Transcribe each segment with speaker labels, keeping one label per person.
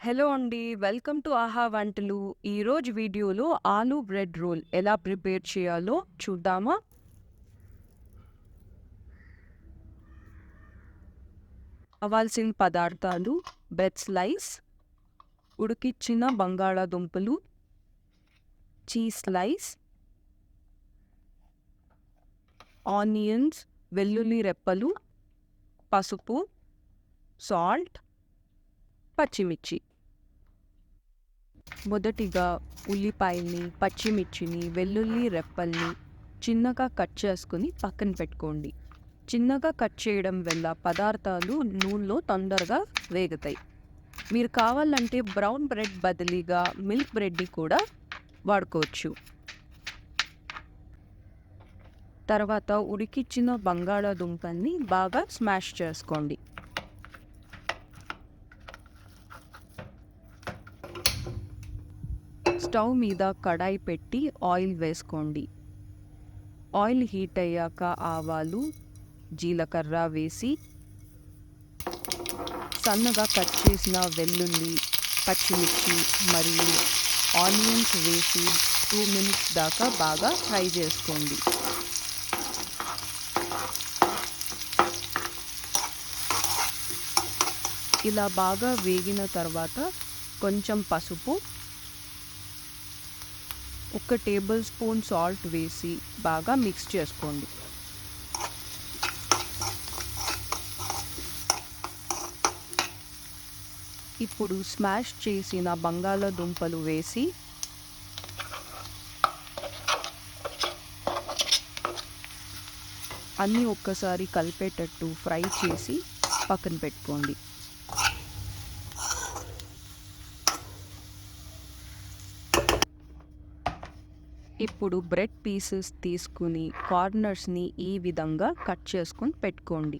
Speaker 1: Hello అండి. Welcome to ఆహా వంటలు. ఈరోజు వీడియోలో ఆలూ బ్రెడ్ రోల్ ఎలా ప్రిపేర్ చేయాలో చూద్దామా? కావాల్సిన పదార్థాలు: బ్రెడ్ స్లైస్, ఉడికించిన బంగాళాదుంపలు, చీజ్ స్లైస్, ఆనియన్స్, వెల్లుల్లి రెప్పలు, పసుపు, సాల్ట్, పచ్చిమిర్చి. మొదటిగా ఉల్లిపాయల్ని, పచ్చిమిర్చిని, వెల్లుల్లి రెప్పల్ని చిన్నగా కట్ చేసుకుని పక్కన పెట్టుకోండి. చిన్నగా కట్ చేయడం వల్ల పదార్థాలు నూనెలో తొందరగా వేగుతాయి. మీరు కావాలంటే బ్రౌన్ బ్రెడ్ బదులుగా మిల్క్ బ్రెడ్ని కూడా వాడుకోవచ్చు. తర్వాత ఉడికించిన బంగాళాదుంపల్ని బాగా స్మాష్ చేసుకోండి. స్టవ్ మీద కడాయి పెట్టి ఆయిల్ వేసుకోండి. ఆయిల్ హీట్ అయ్యాక ఆవాలు, జీలకర్ర వేసి సన్నగా కట్ చేసిన వెల్లుల్లి, పచ్చిమిర్చి మరియు ఆనియన్స్ వేసి 2 మినిట్స్ దాకా బాగా ఫ్రై చేసుకోండి. ఇలా బాగా వేగిన తర్వాత కొంచెం పసుపు, 1 టేబుల్ స్పూన్ సాల్ట్ వేసి బాగా మిక్స్ చేసుకోండి. ఇప్పుడు స్మాష్ చేసిన బంగాళాదుంపలు వేసి అన్నీ ఒక్కసారి కలిపేటట్టు ఫ్రై చేసి పక్కన పెట్టుకోండి. ఇప్పుడు బ్రెడ్ పీసెస్ తీసుకుని కార్నర్స్ని ఈ విధంగా కట్ చేసుకుని పెట్టుకోండి.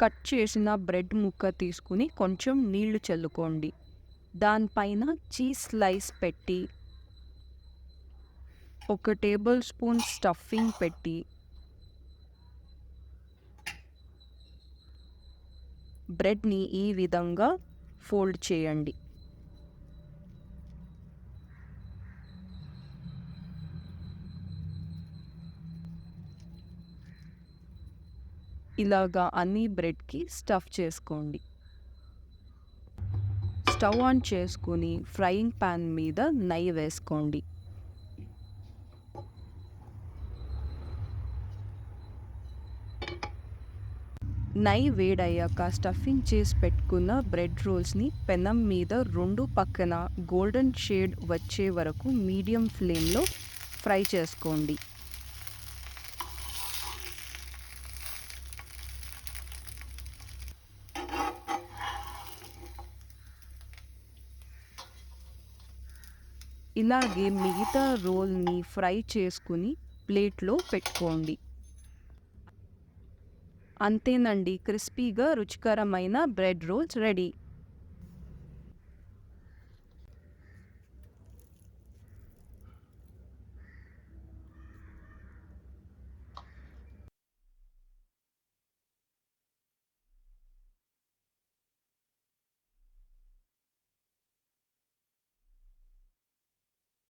Speaker 1: కట్ చేసిన బ్రెడ్ ముక్క తీసుకుని కొంచెం నీళ్లు చల్లుకోండి. దానిపైన చీజ్ స్లైస్ పెట్టి 1 టేబుల్ స్పూన్ స్టఫింగ్ పెట్టి బ్రెడ్ని ఈ విధంగా ఫోల్డ్ చేయండి. ఇలాగా అన్ని బ్రెడ్కి స్టఫ్ చేసుకోండి. స్టవ్ ఆన్ చేసుకుని ఫ్రైయింగ్ ప్యాన్ మీద నెయ్యి వేసుకోండి. నెయ్యి వేడయ్యాక స్టఫింగ్ చేసి పెట్టుకున్న బ్రెడ్ రోల్స్ని పెనం మీద 2 పక్కన గోల్డెన్ షేడ్ వచ్చే వరకు మీడియం ఫ్లేమ్లో ఫ్రై చేసుకోండి. ఇలాగే మిగతా రోల్ని ఫ్రై చేసుకుని ప్లేట్లో పెట్టుకోండి. అంతేనండి, క్రిస్పీగా రుచికరమైన బ్రెడ్ రోల్స్ రెడీ.